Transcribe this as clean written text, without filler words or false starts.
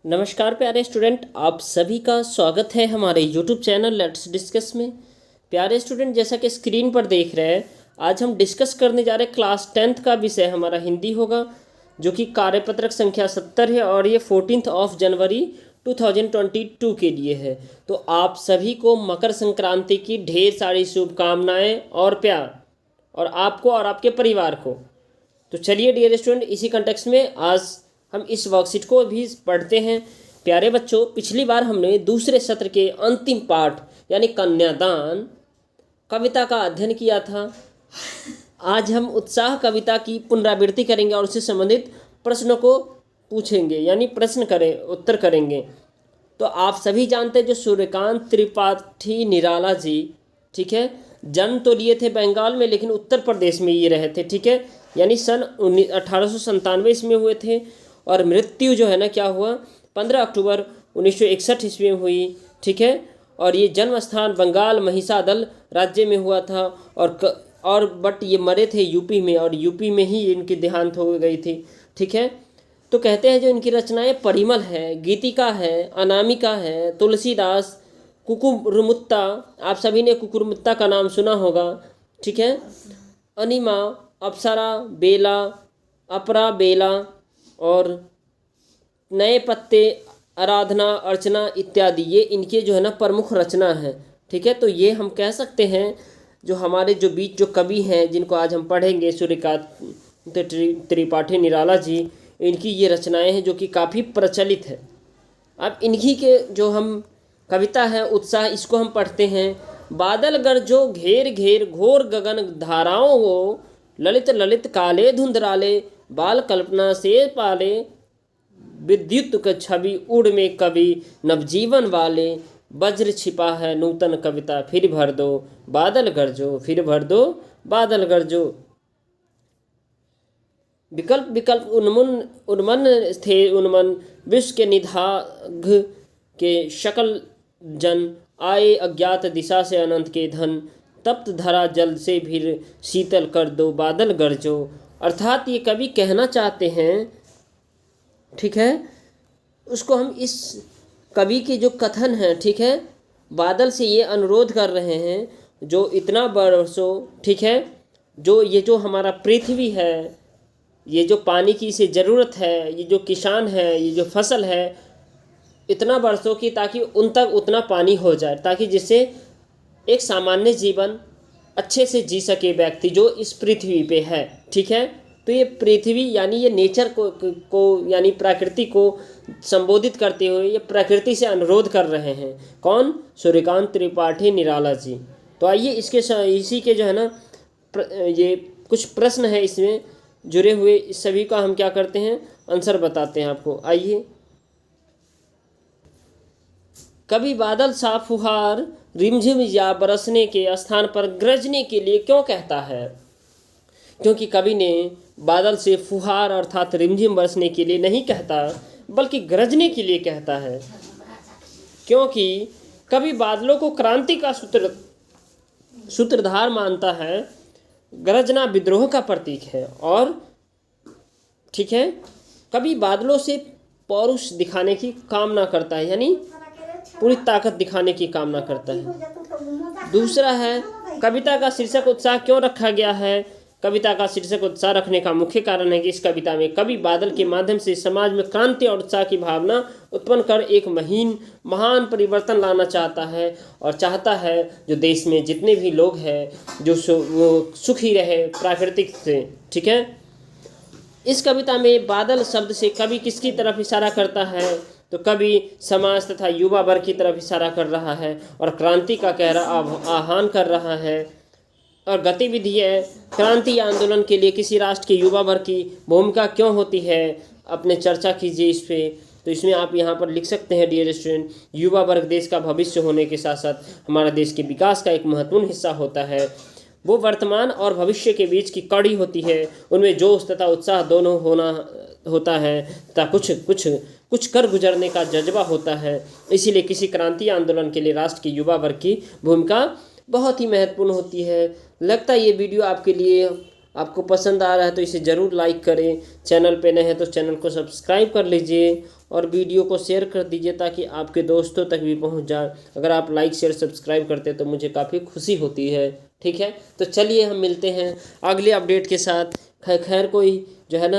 नमस्कार प्यारे स्टूडेंट, आप सभी का स्वागत है हमारे यूट्यूब चैनल लेट्स डिस्कस में। प्यारे स्टूडेंट, जैसा कि स्क्रीन पर देख रहे हैं, आज हम डिस्कस करने जा रहे हैं क्लास 10th का विषय हमारा हिंदी होगा, जो कि कार्यपत्रक संख्या 70 है और ये 14 जनवरी 2022 के लिए है। तो आप सभी को मकर संक्रांति की ढेर सारी शुभकामनाएँ और प्यार, और आपको और आपके परिवार को। तो चलिए डियर स्टूडेंट, इसी कंटेक्स्ट में आज हम इस वर्कशीट को भी पढ़ते हैं। प्यारे बच्चों, पिछली बार हमने दूसरे सत्र के अंतिम पाठ यानी कन्यादान कविता का अध्ययन किया था। आज हम उत्साह कविता की पुनरावृत्ति करेंगे और उससे संबंधित प्रश्नों को पूछेंगे, यानी प्रश्न करें उत्तर करेंगे। तो आप सभी जानते हैं जो सूर्यकांत त्रिपाठी निराला जी, ठीक है, जन्म तो लिए थे बंगाल में, लेकिन उत्तर प्रदेश में ये रहे थे, ठीक है, यानी सन 1897 इसमें हुए थे। और मृत्यु जो है ना क्या हुआ, 15 अक्टूबर 1961 ईस्वी में हुई, ठीक है। और ये जन्म स्थान बंगाल महिसादल राज्य में हुआ था। और बट ये मरे थे यूपी में, और यूपी में ही इनकी देहांत हो गई थी, ठीक है। तो कहते हैं जो इनकी रचनाएं परिमल है, गीतिका है, अनामिका है, तुलसीदास, कुकुरमुत्ता, आप सभी ने कुकुरमुत्ता का नाम सुना होगा, ठीक है, अनिमा, अप्सरा, बेला, अपरा बेला और नए पत्ते, आराधना, अर्चना इत्यादि, ये इनके जो है ना प्रमुख रचना है, ठीक है। तो ये हम कह सकते हैं जो हमारे जो बीच जो कवि हैं जिनको आज हम पढ़ेंगे, सूर्यकांत त्रिपाठी निराला जी, इनकी ये रचनाएं हैं जो कि काफ़ी प्रचलित है। अब इन्हीं के जो हम कविता है उत्साह, इसको हम पढ़ते हैं। बादल गरजो घेर घेर घोर गगन धाराओं वो, ललित ललित काले धुंधराले बाल कल्पना से पाले, विद्युत का छवि उड़ में कवि नवजीवन वाले, वज्र छिपा है नूतन कविता फिर भर दो बादल गरजो, फिर भर दो बादल गरजो। विकल्प विकल्प उन्मन थे उन्मन, विश्व के निधाघ के शकल जन, आए अज्ञात दिशा से अनंत के धन, तप्त धरा जल से भी शीतल कर दो बादल गरजो। अर्थात ये कवि कहना चाहते हैं, ठीक है, उसको हम इस कवि की जो कथन है, ठीक है, बादल से ये अनुरोध कर रहे हैं जो इतना बरसों, ठीक है, जो ये जो हमारा पृथ्वी है, ये जो पानी की इसे ज़रूरत है, ये जो किसान है, ये जो फसल है, इतना बरसों की, ताकि उन तक उतना पानी हो जाए, ताकि जिससे एक सामान्य जीवन अच्छे से जी सके व्यक्ति जो इस पृथ्वी पे है, ठीक है। तो ये पृथ्वी यानी ये नेचर को यानी प्रकृति को संबोधित करते हुए ये प्रकृति से अनुरोध कर रहे हैं। कौन? सूर्यकांत त्रिपाठी निराला जी। तो आइए इसी के जो है ना ये कुछ प्रश्न है इसमें जुड़े हुए, इस सभी का हम क्या करते हैं, आंसर बताते हैं आपको। आइए। कभी बादल सा फुहार रिमझिम या बरसने के स्थान पर गरजने के लिए क्यों कहता है? क्योंकि कवि ने बादल से फुहार अर्थात रिमझिम बरसने के लिए नहीं कहता, बल्कि गरजने के लिए कहता है। क्योंकि कवि बादलों को क्रांति का सूत्रधार मानता है, गरजना विद्रोह का प्रतीक है, और ठीक है, कवि बादलों से पौरुष दिखाने की कामना करता है, यानी पूरी ताकत दिखाने की कामना करता है। दूसरा है, कविता का शीर्षक उत्साह क्यों रखा गया है? कविता का शीर्षक उत्साह रखने का मुख्य कारण है कि इस कविता में कवि बादल के माध्यम से समाज में क्रांति और उत्साह की भावना उत्पन्न कर एक महान परिवर्तन लाना चाहता है, और चाहता है जो देश में जितने भी लोग हैं जो वो सुखी रहे प्राकृतिक से, ठीक है। इस कविता में बादल शब्द से कवि किसकी तरफ इशारा करता है? तो कवि समाज तथा युवा वर्ग की तरफ इशारा कर रहा है और क्रांति का गहरा आह्वान कर रहा है। और गतिविधि है, क्रांति या आंदोलन के लिए किसी राष्ट्र के युवा वर्ग की भूमिका क्यों होती है, अपने चर्चा कीजिए इस पे। तो इसमें आप यहाँ पर लिख सकते हैं डियर स्टूडेंट, युवा वर्ग देश का भविष्य होने के साथ साथ हमारा देश के विकास का एक महत्वपूर्ण हिस्सा होता है। वो वर्तमान और भविष्य के बीच की कड़ी होती है, उनमें जोश तथा उत्साह दोनों होता है तथा कुछ कर गुजरने का जज्बा होता है। इसीलिए किसी क्रांति आंदोलन के लिए राष्ट्र के युवा वर्ग की भूमिका बहुत ही महत्वपूर्ण होती है। लगता है ये वीडियो आपके लिए आपको पसंद आ रहा है तो इसे ज़रूर लाइक करें। चैनल पे नए हैं तो चैनल को सब्सक्राइब कर लीजिए और वीडियो को शेयर कर दीजिए ताकि आपके दोस्तों तक भी पहुंच जाए। अगर आप लाइक शेयर सब्सक्राइब करते हैं तो मुझे काफ़ी खुशी होती है। ठीक है, तो चलिए हम मिलते हैं अगले अपडेट के साथ। खैर कोई जो है ना